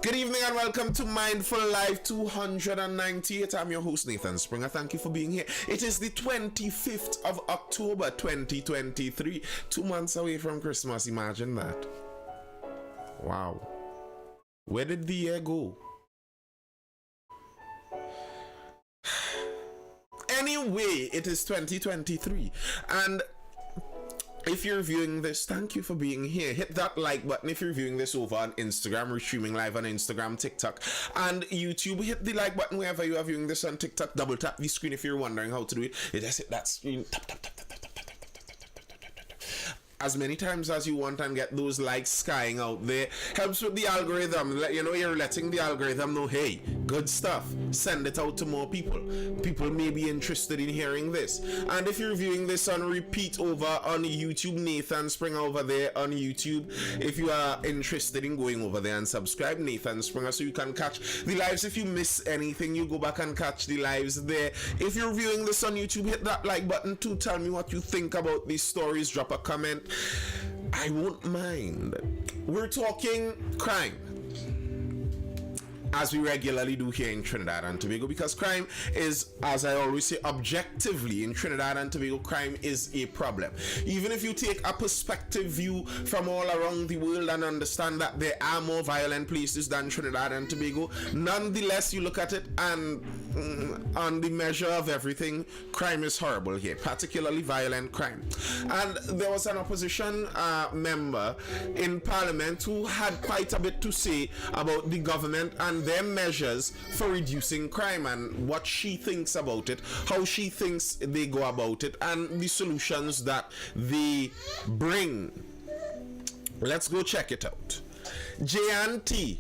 Good evening and welcome to Mindful Live 298. I'm your host Nathan Springer. Thank you for being here. It is the 25th of October 2023. 2 months away from Christmas. Imagine that. Wow. Where did the year go? Anyway, it is 2023 and if you're viewing this, thank you for being here. Hit that like button if you're viewing this over on Instagram. We're streaming live on Instagram, TikTok, and YouTube. Hit the like button wherever you are viewing this on TikTok. Double tap the screen if you're wondering how to do it. Just hit that screen. Tap, tap, tap, tap, tap, tap, tap, tap, as many times as you want and get those likes skying out there. Helps with the algorithm. You know, you're letting the algorithm know, hey, good stuff. Send it out to more people. People may be interested in hearing this. And if you're viewing this on repeat over on YouTube, Nathan Springer over there on YouTube. If you are interested in going over there and subscribe, Nathan Springer, so you can catch the lives. If you miss anything, you go back and catch the lives there. If you're viewing this on YouTube, hit that like button too. Tell me what you think about these stories. Drop a comment. I won't mind. We're talking crime, as we regularly do here in Trinidad and Tobago, because crime is, as I always say, objectively in Trinidad and Tobago, crime is a problem. Even if you take a perspective view from all around the world and understand that there are more violent places than Trinidad and Tobago, nonetheless you look at it and on the measure of everything, crime is horrible here, particularly violent crime. And there was an opposition member in Parliament who had quite a bit to say about the government and their measures for reducing crime and what she thinks about it, how she thinks they go about it, and the solutions that they bring. Let's go check it out. J&T,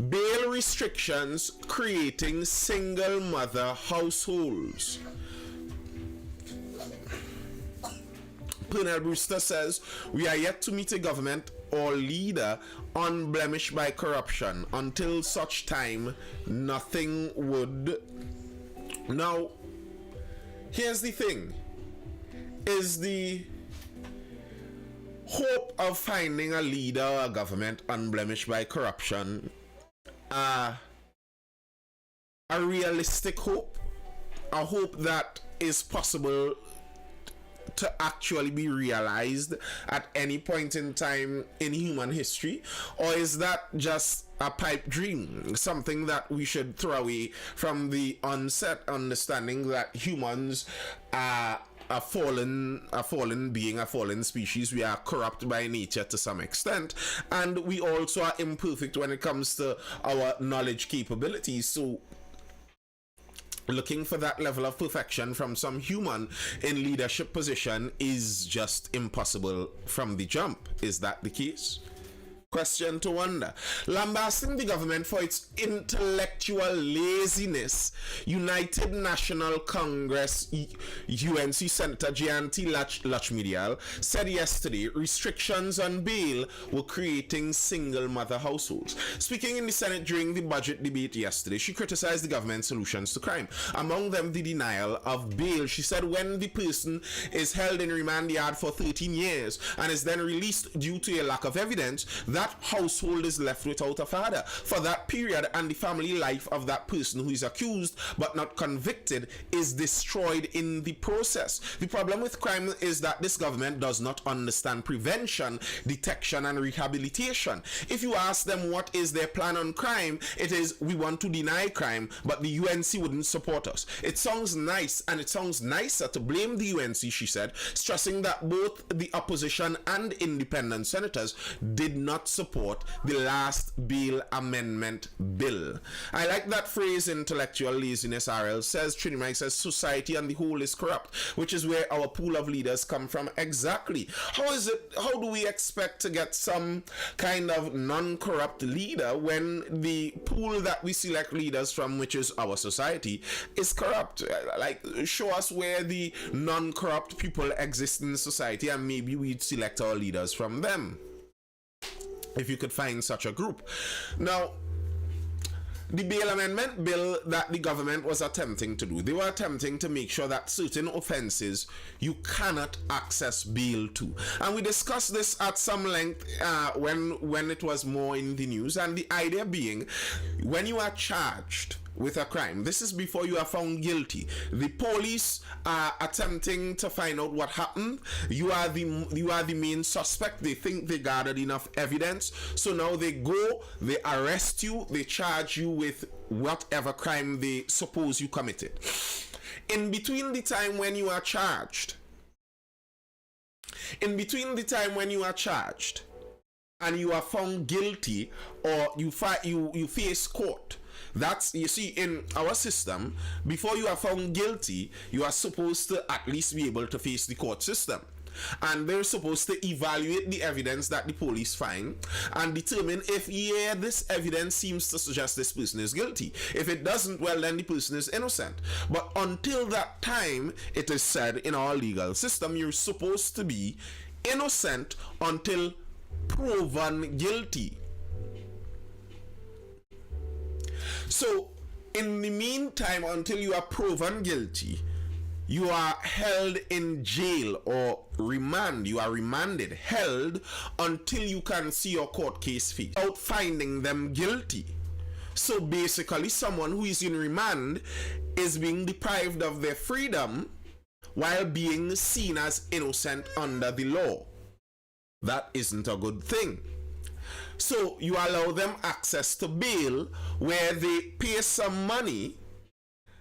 bail restrictions creating single mother households. Pernell Brewster says, we are yet to meet a government or leader unblemished by corruption. Until such time, nothing would. Now, here's the thing. Is the hope of finding a leader or a government unblemished by corruption a realistic hope? A hope that is possible to actually be realized at any point in time in human history? Or is that just a pipe dream, something that we should throw away from the onset, understanding that humans are a fallen being, a fallen species? We are corrupt by nature to some extent, and we also are imperfect when it comes to our knowledge capabilities. So looking for that level of perfection from some human in leadership position is just impossible from the jump. Is that the case? Question to wonder. Lambasting the government for its intellectual laziness, United National Congress UNC Senator J&T Lachmidial said yesterday restrictions on bail were creating single mother households. Speaking in the Senate during the budget debate yesterday, she criticized the government's solutions to crime, among them the denial of bail. She said when the person is held in remand yard for 13 years and is then released due to a lack of evidence, that household is left without a father for that period, and the family life of that person who is accused but not convicted is destroyed in the process. The problem with crime is that this government does not understand prevention, detection, and rehabilitation. If you ask them what is their plan on crime, it is, we want to deny crime, but the UNC wouldn't support us. It sounds nice, and it sounds nicer to blame the UNC, she said, stressing that both the opposition and independent senators did not support the last bail amendment bill. I like that phrase, intellectual laziness. RL says, Trinimike says, society on the whole is corrupt, which is where our pool of leaders come from. Exactly. How do we expect to get some kind of non-corrupt leader when the pool that we select leaders from, which is our society, is corrupt? Like, show us where the non-corrupt people exist in society and maybe we'd select our leaders from them, if you could find such a group. Now, the bail amendment bill that the government was attempting to do, they were attempting to make sure that certain offenses you cannot access bail to. And we discussed this at some length when it was more in the news. And the idea being, when you are charged with a crime, this is before you are found guilty. The police are attempting to find out what happened. You are the main suspect. They think they gathered enough evidence, so now they go, they arrest you, they charge you with whatever crime they suppose you committed. In between the time when you are charged, and you are found guilty, or you face court. That's, you see, in our system, before you are found guilty, you are supposed to at least be able to face the court system. And they're supposed to evaluate the evidence that the police find and determine if, yeah, this evidence seems to suggest this person is guilty. If it doesn't, well, then the person is innocent. But until that time, it is said in our legal system, you're supposed to be innocent until proven guilty. So, in the meantime, until you are proven guilty, you are held in jail or remand. You are remanded, held until you can see your court case faced without finding them guilty. So basically, someone who is in remand is being deprived of their freedom while being seen as innocent under the law. That isn't a good thing. So you allow them access to bail where they pay some money.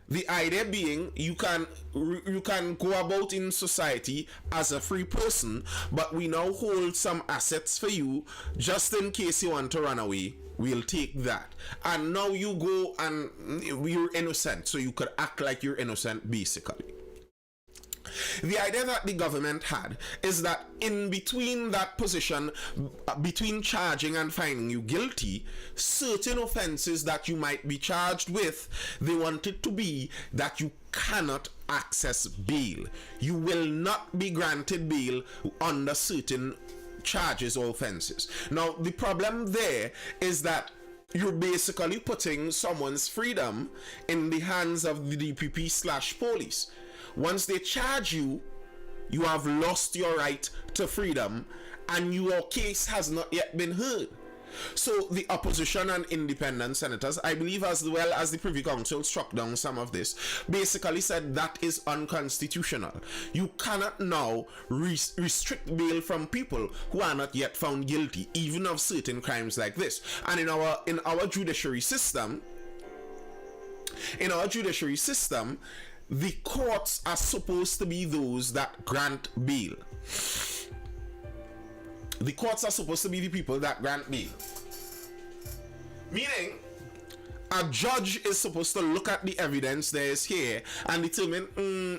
The idea being you can go about in society as a free person, but we now hold some assets for you just in case you want to run away. We'll take that. And now you go and you're innocent, so you could act like you're innocent basically. The idea that the government had is that in between that position, between charging and finding you guilty, certain offenses that you might be charged with, they want it to be that you cannot access bail. You will not be granted bail under certain charges or offenses. Now, the problem there is that you're basically putting someone's freedom in the hands of the DPP/police. Once they charge you, you have lost your right to freedom and your case has not yet been heard. So the opposition and independent senators, I believe as well as the Privy Council struck down some of this, basically said that is unconstitutional. You cannot now restrict bail from people who are not yet found guilty, even of certain crimes like this. And in our judiciary system, the courts are supposed to be those that grant bail. The courts are supposed to be the people that grant bail. Meaning, a judge is supposed to look at the evidence there is here and determine,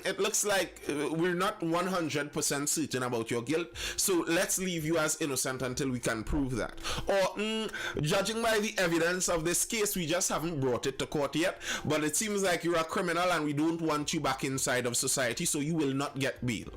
it looks like we're not 100% certain about your guilt, so let's leave you as innocent until we can prove that. Or, judging by the evidence of this case, we just haven't brought it to court yet, but it seems like you're a criminal and we don't want you back inside of society, so you will not get bail.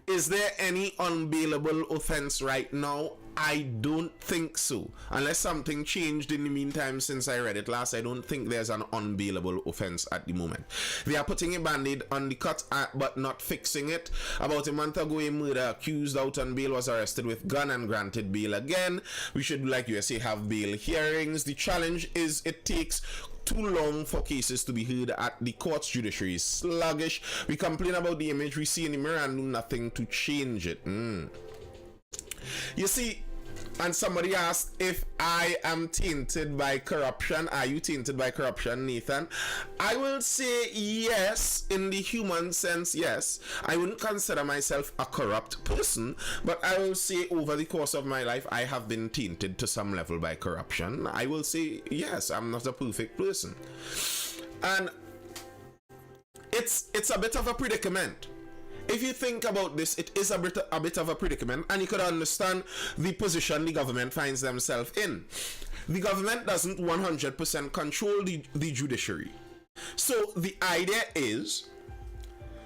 Is there any unbailable offense right now? I don't think so. Unless something changed in the meantime since I read it last, I don't think there's an unbailable offense at the moment. They are putting a band-aid on the cut but not fixing it. About a month ago, a murder accused out on bail was arrested with gun and granted bail again. We should, like USA, have bail hearings. The challenge is it takes too long for cases to be heard at the court's judiciary is sluggish. We complain about the image we see in the mirror and do nothing to change it. You see, and somebody asked if I am tainted by corruption. Are you tainted by corruption, Nathan? I will say yes, in the human sense, yes. I wouldn't consider myself a corrupt person, but I will say over the course of my life, I have been tainted to some level by corruption. I will say yes, I'm not a perfect person. And it's a bit of a predicament. If you think about this, it is a bit of a predicament, and you could understand the position the government finds themselves in. The government doesn't 100% control the judiciary. So the idea is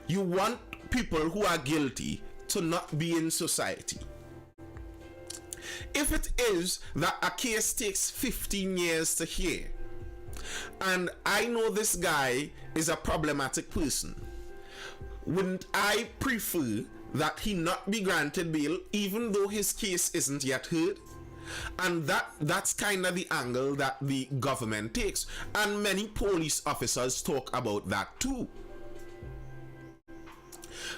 you want people who are guilty to not be in society. If it is that a case takes 15 years to hear, and I know this guy is a problematic person, wouldn't I prefer that he not be granted bail even though his case isn't yet heard? And that's kind of the angle that the government takes, and many police officers talk about that too.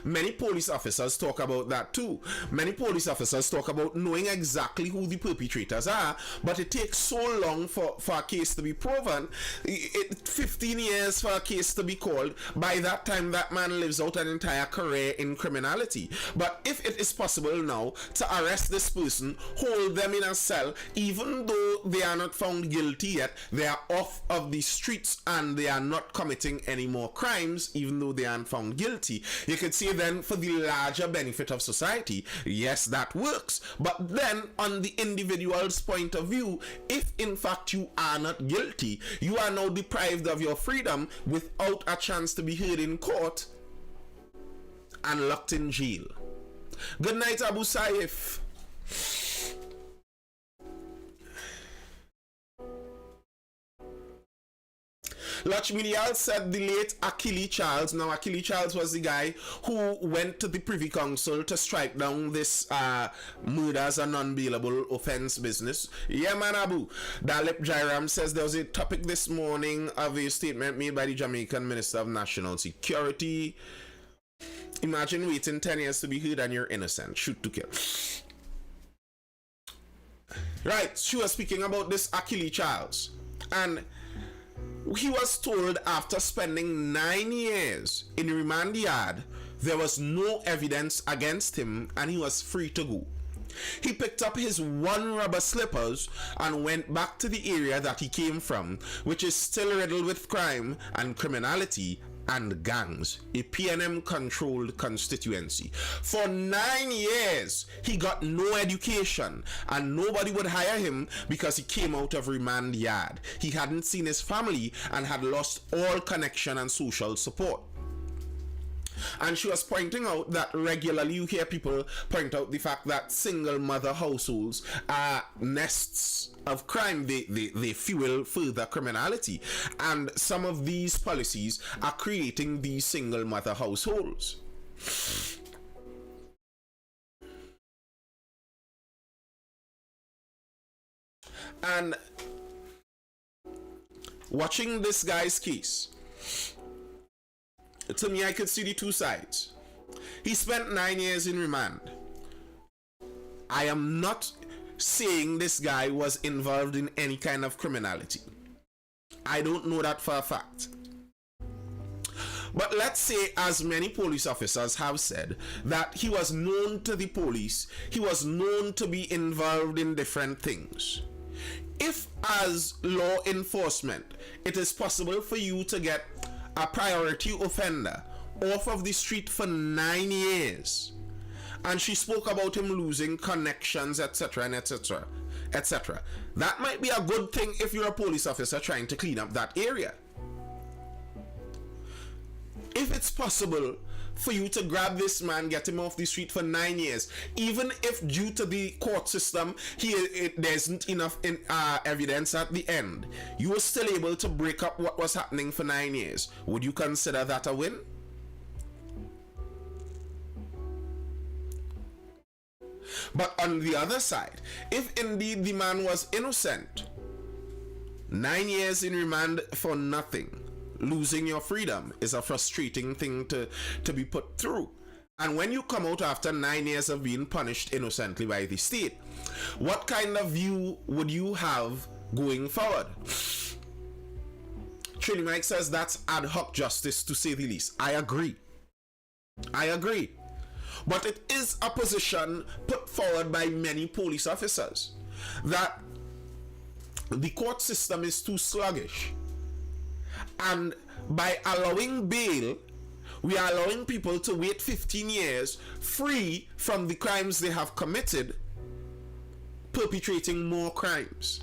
Many police officers talk about that too. Many police officers talk about knowing exactly who the perpetrators are, but it takes so long for a case to be proven. 15 years for a case to be called. By that time, that man lives out an entire career in criminality. But if it is possible now to arrest this person, hold them in a cell, even though they are not found guilty yet, they are off of the streets and they are not committing any more crimes, even though they aren't found guilty, you could say then for the larger benefit of society, yes, that works. But then on the individual's point of view, if in fact you are not guilty, you are now deprived of your freedom without a chance to be heard in court and locked in jail. Good night, Abu Saif. Lachminial said the late Achille Charles. Now, Achille Charles was the guy who went to the Privy Council to strike down this murder as a non-bailable offense business. Yeah, man, Abu. Dalip Jairam says there was a topic this morning of a statement made by the Jamaican Minister of National Security. Imagine waiting 10 years to be heard and you're innocent. Shoot to kill. Right, she was speaking about this Achille Charles. And he was told after spending 9 years in remand yard, there was no evidence against him and he was free to go. He picked up his one rubber slippers and went back to the area that he came from, which is still riddled with crime and criminality and gangs, a PNM controlled constituency. For 9 years, he got no education and nobody would hire him because he came out of remand yard. He hadn't seen his family and had lost all connection and social support. And she was pointing out that regularly you hear people point out the fact that single mother households are nests of crime. They fuel further criminality. And some of these policies are creating these single mother households. And watching this guy's case, to me, I could see the two sides. He spent 9 years in remand. I am not saying this guy was involved in any kind of criminality. I don't know that for a fact. But let's say, as many police officers have said, that he was known to the police, he was known to be involved in different things. If, as law enforcement, it is possible for you to get a priority offender off of the street for 9 years, and she spoke about him losing connections, etc., and etc., etc., that might be a good thing if you're a police officer trying to clean up that area. If it's possible for you to grab this man, get him off the street for 9 years, even if due to the court system there isn't enough evidence at the end, you were still able to break up what was happening for 9 years, would you consider that a win? But on the other side, if indeed the man was innocent, 9 years in remand for nothing, losing your freedom is a frustrating thing to be put through. And when you come out after 9 years of being punished innocently by the state, what kind of view would you have going forward? Trini Mike says that's ad hoc justice, to say the least. I agree. But it is a position put forward by many police officers that the court system is too sluggish. And by allowing bail, we are allowing people to wait 15 years free from the crimes they have committed, perpetrating more crimes.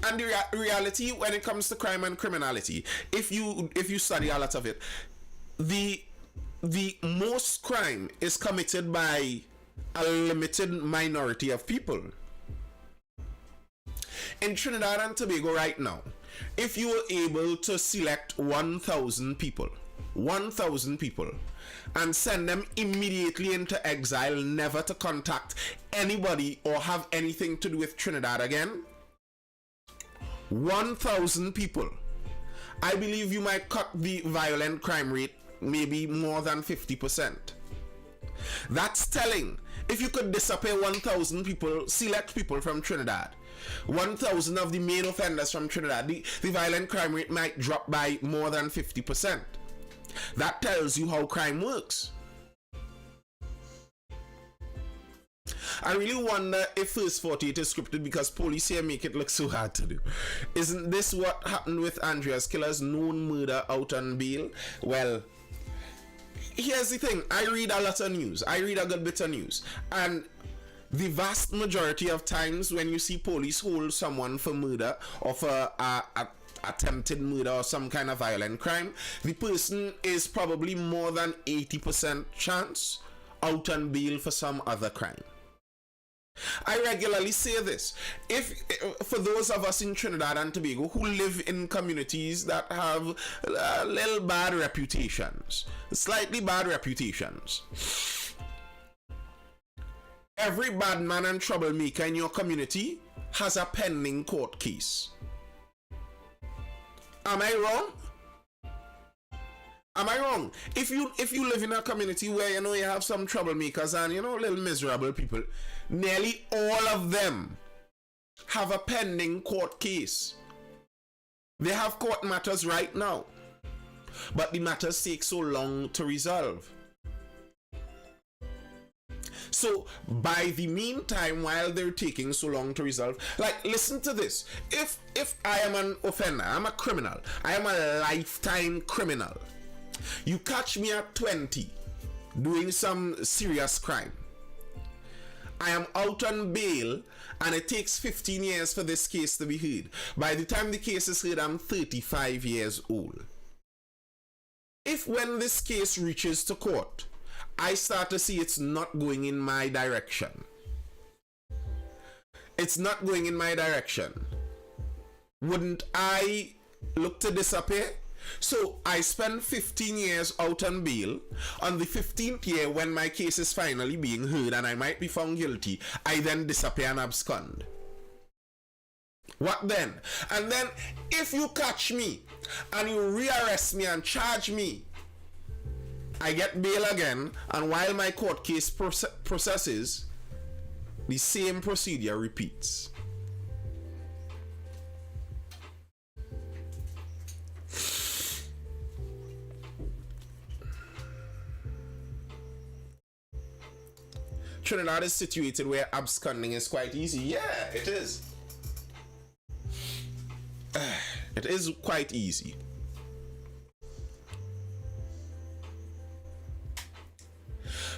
And the reality when it comes to crime and criminality, if you study a lot of it, the most crime is committed by a limited minority of people. In Trinidad and Tobago right now, if you were able to select 1,000 people, and send them immediately into exile, never to contact anybody or have anything to do with Trinidad again, 1,000 people, I believe you might cut the violent crime rate maybe more than 50%. That's telling. If you could disappear 1,000 people, select people from Trinidad, 1,000 of the main offenders from Trinidad, the violent crime rate might drop by more than 50%. That tells you how crime works. I really wonder if First 48 is scripted because police here make it look so hard to do. Isn't this what happened with Andrea's killer's known murder out on bail? Well, here's the thing. I read a lot of news. I read a good bit of news. And the vast majority of times when you see police hold someone for murder or for attempted murder or some kind of violent crime, the person is probably more than 80% chance out on bail for some other crime. I regularly say this. If for those of us in Trinidad and Tobago who live in communities that have little bad reputations, slightly bad reputations, every bad man and troublemaker in your community has a pending court case. Am I wrong? Am I wrong? If you live in a community where you have some troublemakers and little miserable people, nearly all of them have a pending court case. They have court matters right now, but the matters take so long to resolve. So by the meantime, while they're taking so long to resolve, like, listen to this. If I am an offender, I'm a criminal, I am a lifetime criminal. You catch me at 20 doing some serious crime. I am out on bail and it takes 15 years for this case to be heard. By the time the case is heard, I'm 35 years old. If when this case reaches to court, I start to see it's not going in my direction, wouldn't I look to disappear? So I spend 15 years out on bail. On the 15th year, when my case is finally being heard and I might be found guilty, I then disappear and abscond. What then? And then if you catch me and you rearrest me and charge me, I get bail again, and while my court case processes, the same procedure repeats. Trinidad is situated where absconding is quite easy. Yeah, it is. It is quite easy.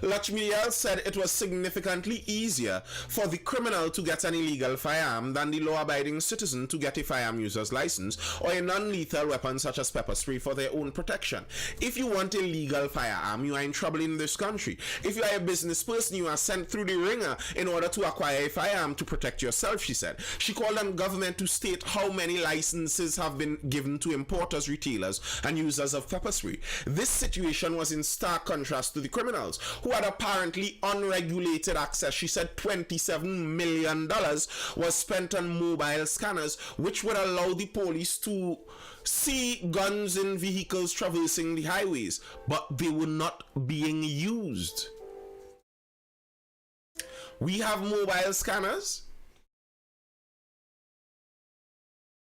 Lachmiel said it was significantly easier for the criminal to get an illegal firearm than the law-abiding citizen to get a firearm user's license or a non-lethal weapon such as pepper spray for their own protection. If you want a legal firearm, you are in trouble in this country. If you are a business person, you are sent through the ringer in order to acquire a firearm to protect yourself, she said. She called on government to state how many licenses have been given to importers, retailers, and users of pepper spray. This situation was in stark contrast to the criminals, who had apparently unregulated access. She said $27 million was spent on mobile scanners, which would allow the police to see guns in vehicles traversing the highways, but they were not being used. We have mobile scanners.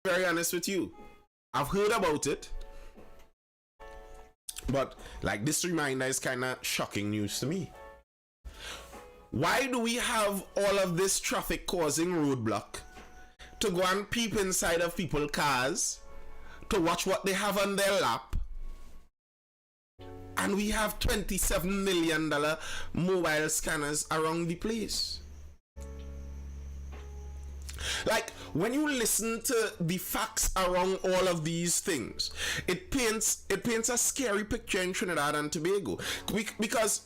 Very honest with you, I've heard about it, but like, this reminder is kind of shocking news to me. Why do we have all of this traffic causing roadblock to go and peep inside of people's cars to watch what they have on their lap, and we have $27 million mobile scanners around the place? Like, when you listen to the facts around all of these things, it paints a scary picture in Trinidad and Tobago, because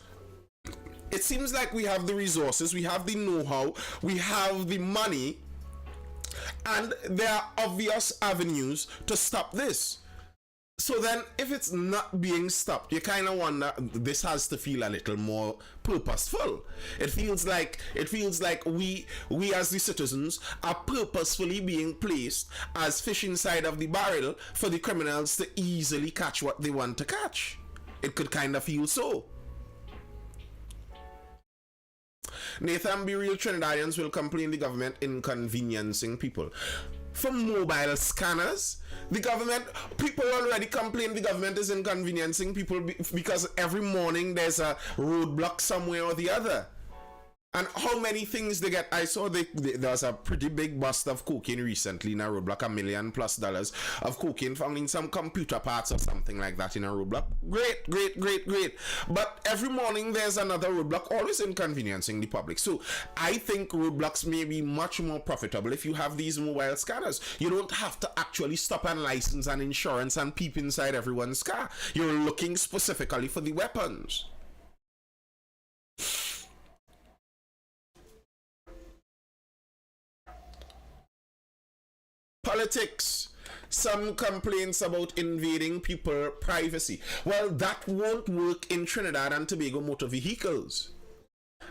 it seems like we have the resources, we have the know-how, we have the money, And there are obvious avenues to stop this. So then, if it's not being stopped, you kind of wonder. This has to feel a little more purposeful. It feels like we as the citizens are purposefully being placed as fish inside of the barrel for the criminals to easily catch what they want to catch. It could kind of feel so. Nathan, be real Trinidadians will complain the government inconveniencing people. For mobile scanners, the government, people already complain the government is inconveniencing people because every morning there's a roadblock somewhere or the other. And how many things they get? I saw there was a pretty big bust of cocaine recently in a roadblock, $1 million+ of cocaine found in some computer parts or something like that in a roadblock. Great. But every morning there's another roadblock, always inconveniencing the public. So I think roadblocks may be much more profitable if you have these mobile scanners. You don't have to actually stop and license and insurance and peep inside everyone's car. You're looking specifically for the weapons. Politics. Some complaints about invading people's privacy. Well, that won't work in Trinidad and Tobago motor vehicles.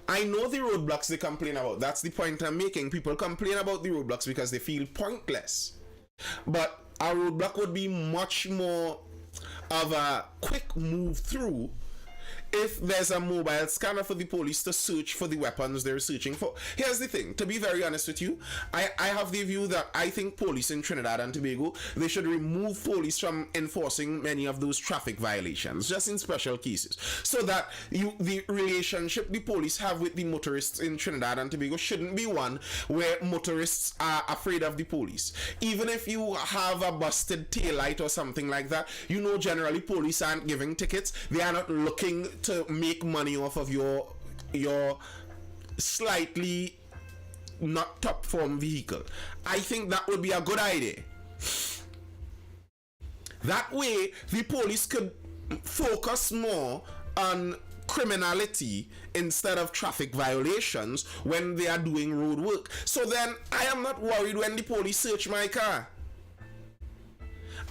I know the roadblocks they complain about. That's the point I'm making. People complain about the roadblocks because they feel pointless. But a roadblock would be much more of a quick move through if there's a mobile scanner for the police to search for the weapons they're searching for. Here's the thing, to be very honest with you, I have the view that I think police in Trinidad and Tobago, they should remove police from enforcing many of those traffic violations, just in special cases, so that the relationship the police have with the motorists in Trinidad and Tobago shouldn't be one where motorists are afraid of the police. Even if you have a busted taillight or something like that, you know generally police aren't giving tickets. They are not looking to make money off of your slightly not top form vehicle. I think that would be a good idea. That way the police could focus more on criminality instead of traffic violations when they are doing road work. So then I am not worried when the police search my car.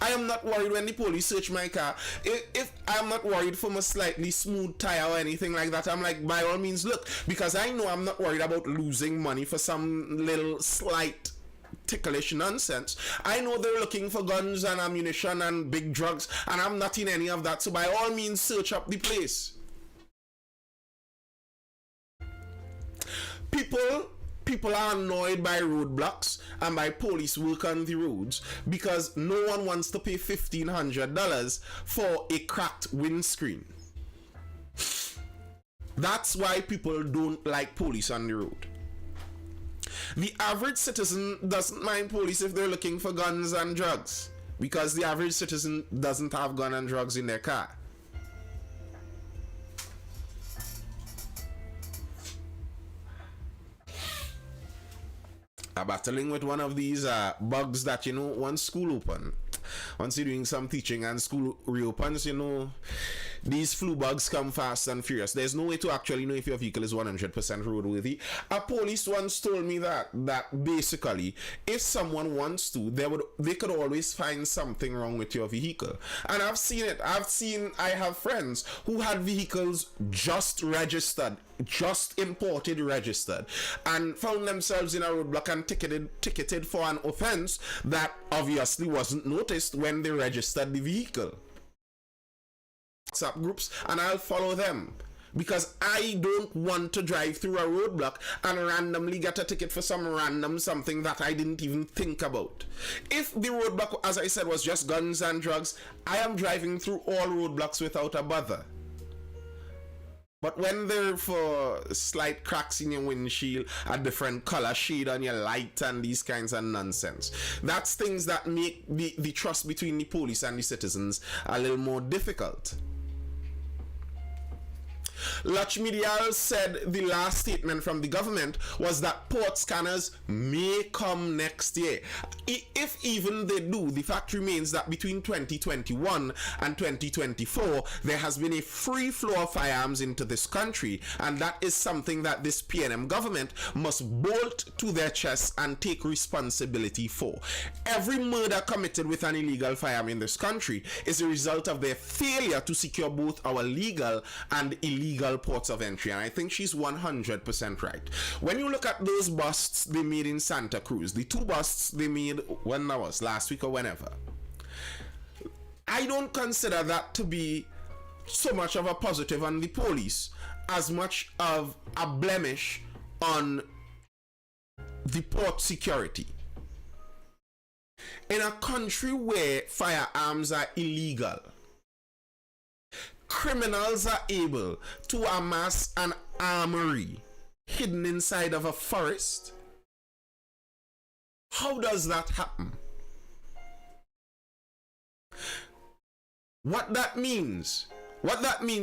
I am not worried when the police search my car. If I'm not worried for a slightly smooth tire or anything like that, I'm like, by all means, look, because I know I'm not worried about losing money for some little slight ticklish nonsense. I know they're looking for guns and ammunition and big drugs, and I'm not in any of that. So by all means, search up the place. People are annoyed by roadblocks and by police work on the roads because no one wants to pay $1,500 for a cracked windscreen. That's why people don't like police on the road. The average citizen doesn't mind police if they're looking for guns and drugs, because the average citizen doesn't have gun and drugs in their car. I'm battling with one of these bugs that, once school open, once you're doing some teaching and school reopens, these flu bugs come fast and furious. There's no way to actually know if your vehicle is 100% roadworthy. A police once told me that basically, if someone wants to, they could always find something wrong with your vehicle. And I've seen it. I have friends who had vehicles just registered, just imported registered, and found themselves in a roadblock and ticketed for an offense that obviously wasn't noticed when they registered the vehicle. WhatsApp groups, and I'll follow them because I don't want to drive through a roadblock and randomly get a ticket for some random something that I didn't even think about. If the roadblock, as I said, was just guns and drugs, I am driving through all roadblocks without a bother. But when they're for slight cracks in your windshield, a different color shade on your light, and these kinds of nonsense, that's things that make the trust between the police and the citizens a little more difficult. Luch Medial said the last statement from the government was that port scanners may come next year. If even they do, the fact remains that between 2021 and 2024, there has been a free flow of firearms into this country, and that is something that this PNM government must bolt to their chest and take responsibility for. Every murder committed with an illegal firearm in this country is a result of their failure to secure both our legal and illegal ports of entry, and I think she's 100% right. When you look at those busts they made in Santa Cruz, the two busts they made, when that was, last week or whenever, I don't consider that to be so much of a positive on the police as much of a blemish on the port security. In a country where firearms are illegal, criminals are able to amass an armory hidden inside of a forest. How does that happen? What that means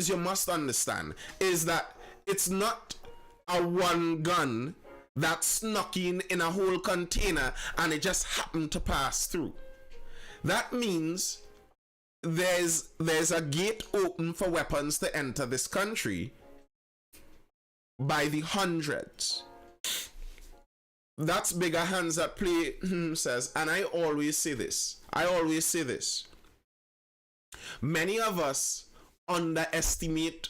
you must understand is that it's not a one gun that snuck in a whole container and it just happened to pass through. That means there's a gate open for weapons to enter this country by the hundreds. That's bigger hands at play, says, and I always say this. Many of us underestimate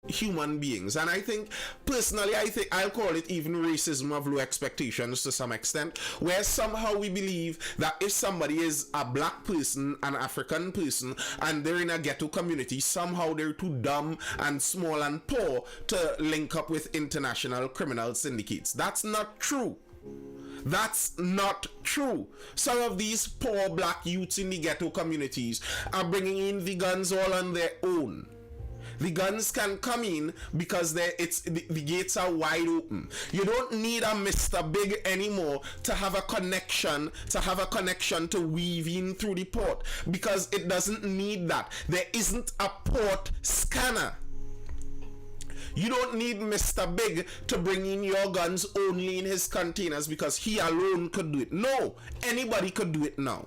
human beings, and I think personally I'll call it even racism of low expectations to some extent, where somehow we believe that if somebody is a black person, an African person, and they're in a ghetto community, somehow they're too dumb and small and poor to link up with international criminal syndicates. That's not true. That's not true. Some of these poor black youths in the ghetto communities are bringing in the guns all on their own. The guns can come in because the gates are wide open. You don't need a Mr. Big anymore to have a connection to weave in through the port, because it doesn't need that. There isn't a port scanner. You don't need Mr. Big to bring in your guns only in his containers because he alone could do it. No, anybody could do it now.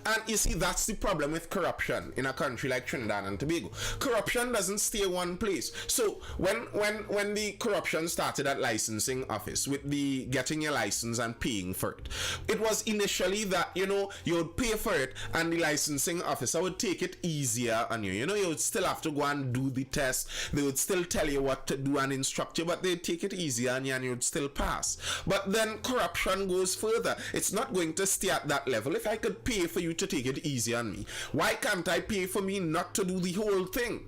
And you see, that's the problem with corruption in a country like Trinidad and Tobago. Corruption doesn't stay one place. So when the corruption started at licensing office with the getting your license and paying for it, it was initially that, you would pay for it and the licensing officer would take it easier on you. You would still have to go and do the test. They would still tell you what to do and instruct you, but they'd take it easier on you and you'd still pass. But then corruption goes further. It's not going to stay at that level. If I could pay for you to take it easy on me, why can't I pay for me not to do the whole thing?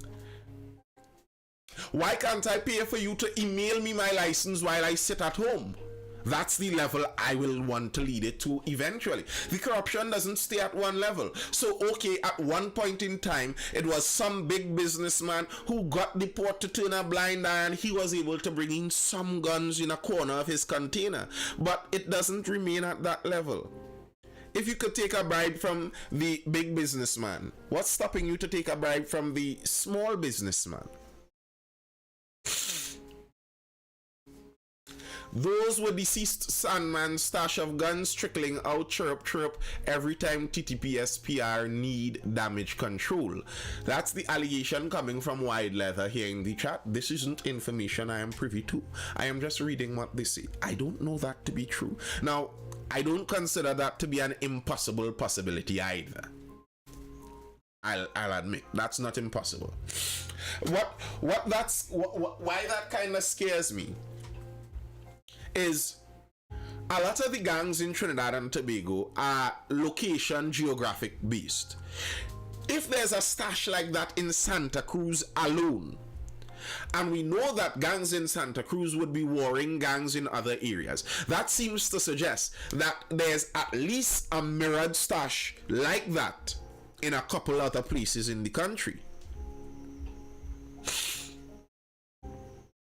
Why can't I pay for you to email me my license while I sit at home? That's the level I will want to lead it to eventually. The corruption doesn't stay at one level. So, okay, at one point in time, it was some big businessman who got the port to turn a blind eye and he was able to bring in some guns in a corner of his container. But it doesn't remain at that level. If you could take a bribe from the big businessman, what's stopping you to take a bribe from the small businessman? Those were deceased Sandman's stash of guns trickling out chirp chirp every time TTPSPR need damage control. That's the allegation coming from Wide Leather here in the chat. This isn't information I am privy to. I am just reading what they say. I don't know that to be true. Now, I don't consider that to be an impossible possibility either. I'll admit that's not impossible. Why that kind of scares me is a lot of the gangs in Trinidad and Tobago are location geographic based. If there's a stash like that in Santa Cruz alone, and we know that gangs in Santa Cruz would be warring gangs in other areas, that seems to suggest that there's at least a mirrored stash like that in a couple other places in the country.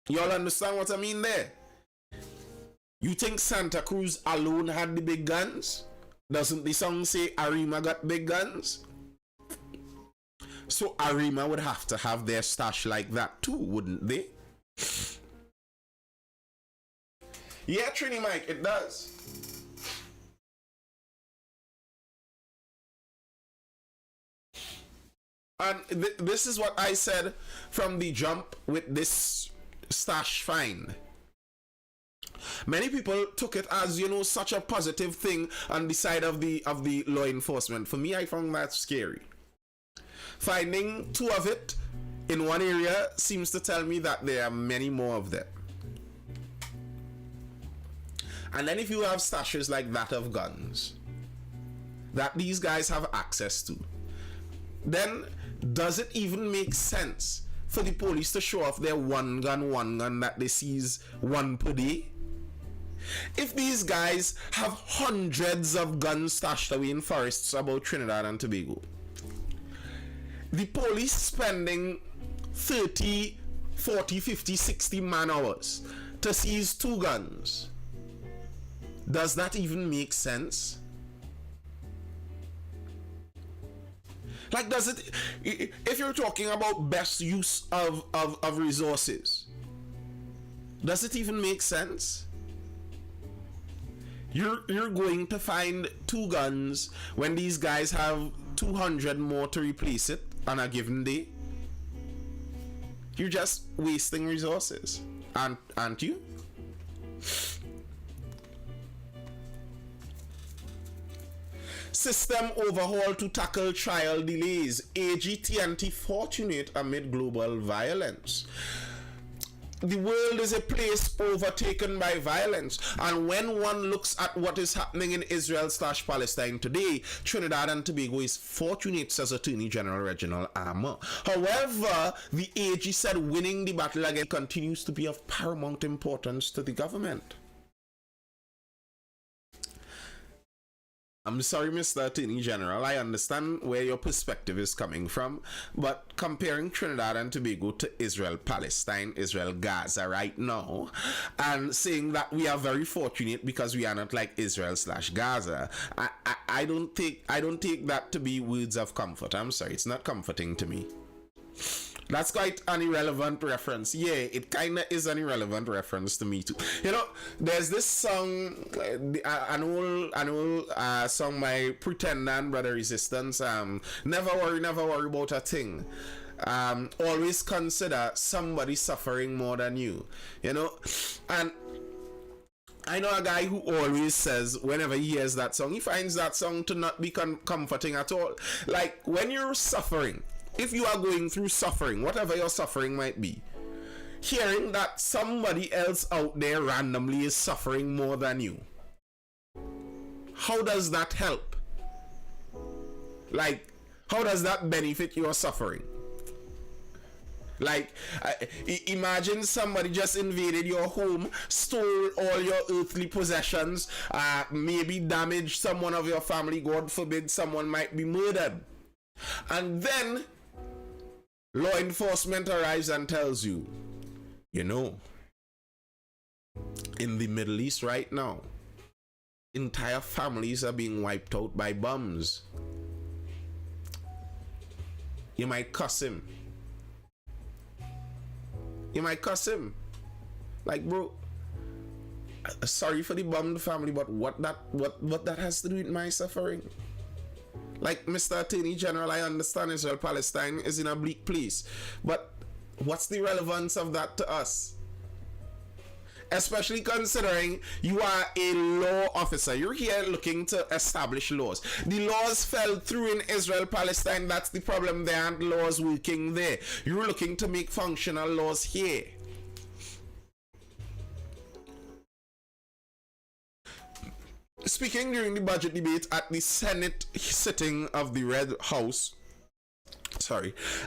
Y'all understand what I mean there? You think Santa Cruz alone had the big guns? Doesn't the song say Arima got big guns? So Arima would have to have their stash like that too, wouldn't they? Yeah, Trini Mike, it does. And this is what I said from the jump with this stash find. Many people took it as, you know, such a positive thing on the side of the law enforcement. For me, I found that scary. Finding two of it in one area seems to tell me that there are many more of them. And then if you have stashes like that of guns that these guys have access to, then does it even make sense for the police to show off their one gun that they seize one per day? If these guys have hundreds of guns stashed away in forests about Trinidad and Tobago, the police spending 30, 40, 50, 60 man hours to seize two guns, does that even make sense? Like, does it, if you're talking about best use of resources, does it even make sense? You're going to find two guns when these guys have 200 more to replace it on a given day? You're just wasting resources, aren't you? System overhaul to tackle trial delays. AGT fortunate amid global violence. The world is a place overtaken by violence, and when one looks at what is happening in Israel/Palestine today, Trinidad and Tobago is fortunate, says Attorney General Reginald Armour. However, the AG said winning the battle again continues to be of paramount importance to the government. I'm sorry, Mr. Attorney General, I understand where your perspective is coming from, but comparing Trinidad and Tobago to Israel-Palestine, Israel-Gaza right now, and saying that we are very fortunate because we are not like Israel/Gaza, I don't take that to be words of comfort. I'm sorry, it's not comforting to me. That's quite an irrelevant reference. Yeah, it kind of is an irrelevant reference to me too. You know, there's this song, an old song by Pretender and Brother Resistance. Never worry about a thing. Always consider somebody suffering more than you. You know, and I know a guy who always says whenever he hears that song, he finds that song to not be comforting at all. Like, when you're suffering, if you are going through suffering, whatever your suffering might be, hearing that somebody else out there randomly is suffering more than you, how does that help? Like, how does that benefit your suffering? Like, imagine somebody just invaded your home, stole all your earthly possessions, maybe damaged someone of your family, God forbid someone might be murdered. And then law enforcement arrives and tells you, you know, in the Middle East right now, entire families are being wiped out by bombs. You might cuss him. You might cuss him. Like, bro, sorry for the bombed family, but what that has to do with my suffering? Like, Mr. Attorney General, I understand Israel-Palestine is in a bleak place, but what's the relevance of that to us? Especially considering you are a law officer. You're here looking to establish laws. The laws fell through in Israel-Palestine. That's the problem. There aren't laws working there. You're looking to make functional laws here. Speaking during the budget debate at the Senate sitting of the Red House,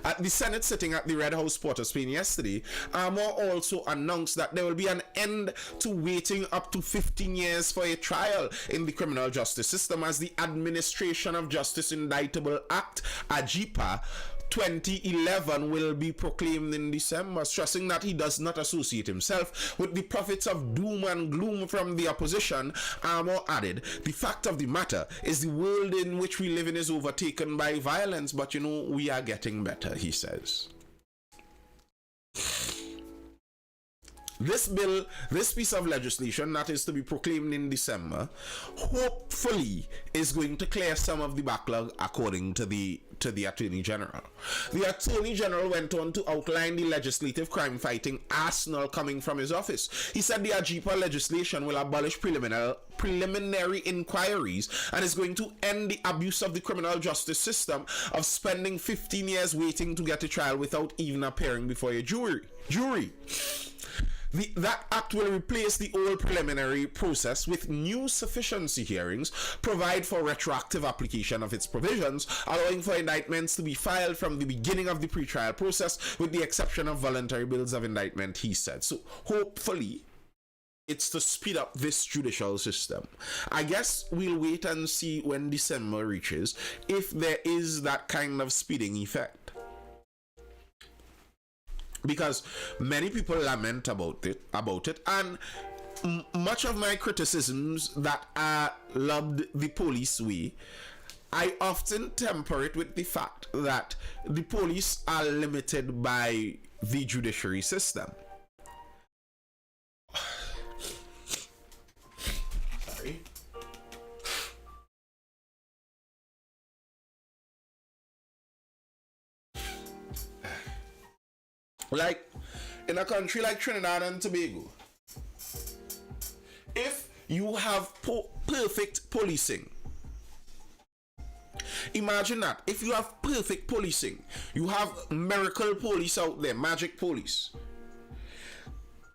at the Senate sitting at the Red House, Port of Spain yesterday, Armour also announced that there will be an end to waiting up to 15 years for a trial in the criminal justice system as the Administration of Justice Indictable Act, AJIPA, 2011 will be proclaimed in December, stressing that he does not associate himself with the prophets of doom and gloom from the opposition. Armour added, the fact of the matter is the world in which we live in is overtaken by violence, but we are getting better, he says. This bill, this piece of legislation that is to be proclaimed in December, hopefully is going to clear some of the backlog, according to the Attorney General. The Attorney General went on to outline the legislative crime-fighting arsenal coming from his office. He said the AJIPA legislation will abolish preliminary inquiries and is going to end the abuse of the criminal justice system of spending 15 years waiting to get a trial without even appearing before a jury. That act will replace the old preliminary process with new sufficiency hearings, provide for retroactive application of its provisions, allowing for indictments to be filed from the beginning of the pretrial process, with the exception of voluntary bills of indictment, he said. So hopefully it's to speed up this judicial system. I guess we'll wait and see when December reaches if there is that kind of speeding effect. Because many people lament about it, and much of my criticisms that are lobbed the police way, I often temper it with the fact that the police are limited by the judiciary system. Sorry. Like, in a country like Trinidad and Tobago, if you have perfect policing, imagine that. If you have perfect policing, you have miracle police out there, magic police.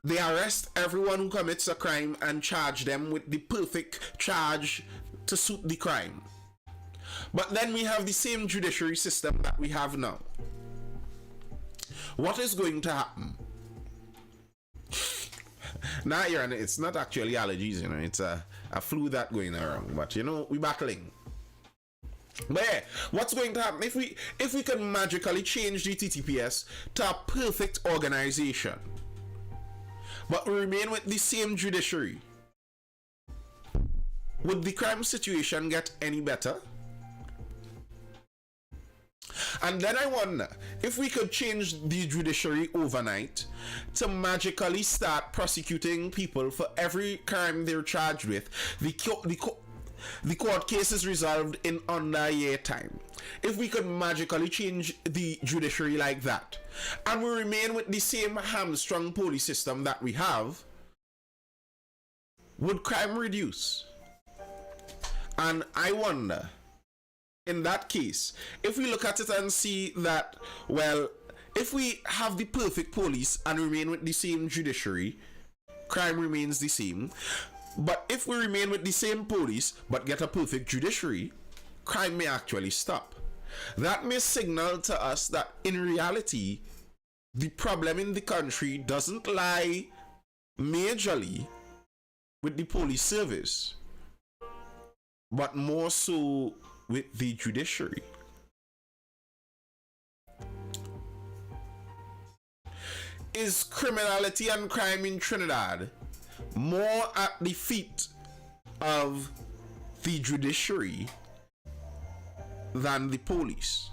They arrest everyone who commits a crime and charge them with the perfect charge to suit the crime. But then we have the same judiciary system that we have now. What is going to happen? Now, it's not actually allergies, it's a flu that going around, but we're battling. But yeah, what's going to happen if we can magically change the TTPS to a perfect organization, but we remain with the same judiciary? Would the crime situation get any better? And then I wonder if we could change the judiciary overnight to magically start prosecuting people for every crime they're charged with. The court case is resolved in under a year time. If we could magically change the judiciary like that, and we remain with the same hamstrung police system that we have, would crime reduce? And I wonder, in that case, if we look at it and see that, well, if we have the perfect police and remain with the same judiciary, crime remains the same. But if we remain with the same police but get a perfect judiciary, crime may actually stop. That may signal to us that in reality, the problem in the country doesn't lie majorly with the police service, but more so with the judiciary. Is criminality and crime in Trinidad more at the feet of the judiciary than the police?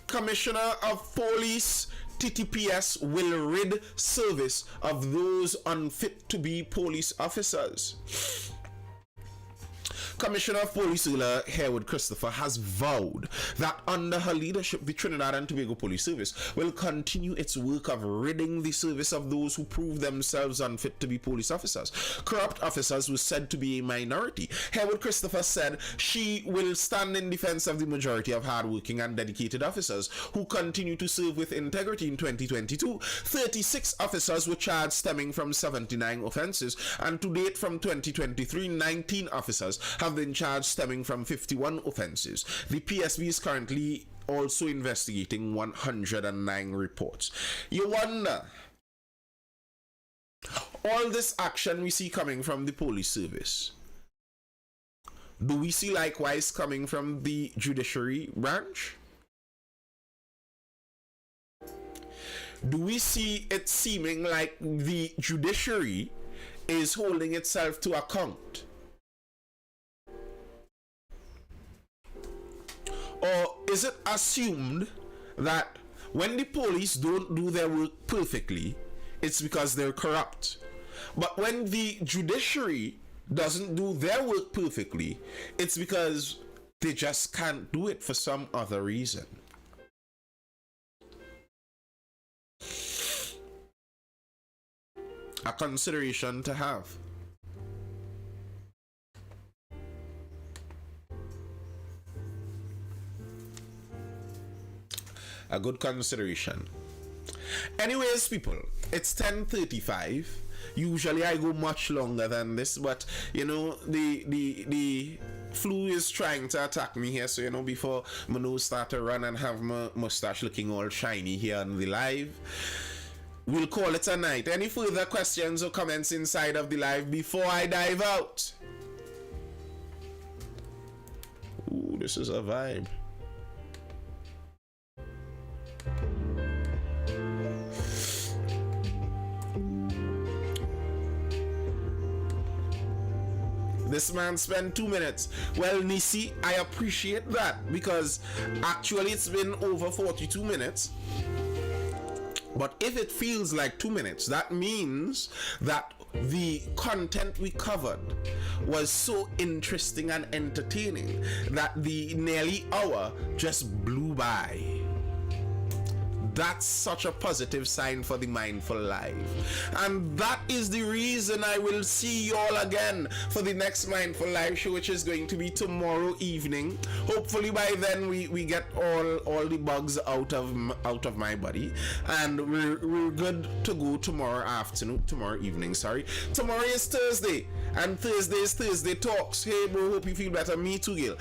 Commissioner of Police TTPS will rid service of those unfit to be police officers. Commissioner of Police Herwood Christopher has vowed that under her leadership, the Trinidad and Tobago Police Service will continue its work of ridding the service of those who prove themselves unfit to be police officers. Corrupt officers were said to be a minority. Herwood Christopher said she will stand in defense of the majority of hardworking and dedicated officers who continue to serve with integrity. In 2022, 36 officers were charged stemming from 79 offenses, and to date from 2023, 19 officers have been charged stemming from 51 offenses. The PSB is currently also investigating 109 reports. You wonder, all this action we see coming from the police service, Do we see likewise coming from the judiciary branch? Do we see it seeming like the judiciary is holding itself to account? Or is it assumed that when the police don't do their work perfectly, it's because they're corrupt? But when the judiciary doesn't do their work perfectly, it's because they just can't do it for some other reason. A consideration to have. A good consideration. Anyways, people, it's 10:35. Usually I go much longer than this, but you know, the flu is trying to attack me here, so you know, before my nose start to run and have my mustache looking all shiny here on the live, we'll call it a night. Any further questions or comments inside of the live before I dive out? Ooh, this is a vibe. This man spent 2 minutes. Well, Nisi, I appreciate that, because actually it's been over 42 minutes. But if it feels like 2 minutes, that means that the content we covered was so interesting and entertaining that the nearly hour just blew by. That's such a positive sign for the Mindful Live. And that is the reason I will see you all again for the next Mindful Live show, which is going to be tomorrow evening. Hopefully by then we get all the bugs out of my body, and we're good to go tomorrow evening, sorry. Tomorrow is Thursday, and Thursday is Thursday Talks. Hey bro, hope you feel better. Me too, Gil.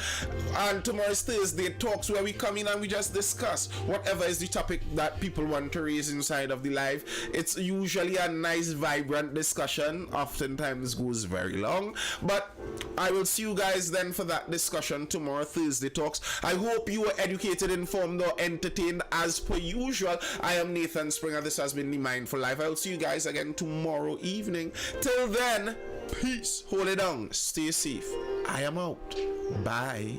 And tomorrow is Thursday Talks, where we come in and we just discuss whatever is the topic that people want to raise inside of the live. It's usually a nice vibrant discussion, oftentimes goes very long, but I will see you guys then for that discussion tomorrow, Thursday Talks. I hope you were educated, informed, or entertained as per usual. I am Nathan Springer. This has been the Mindful Life. I'll see you guys again tomorrow evening. Till then, peace, hold it down, stay safe. I am out. Bye.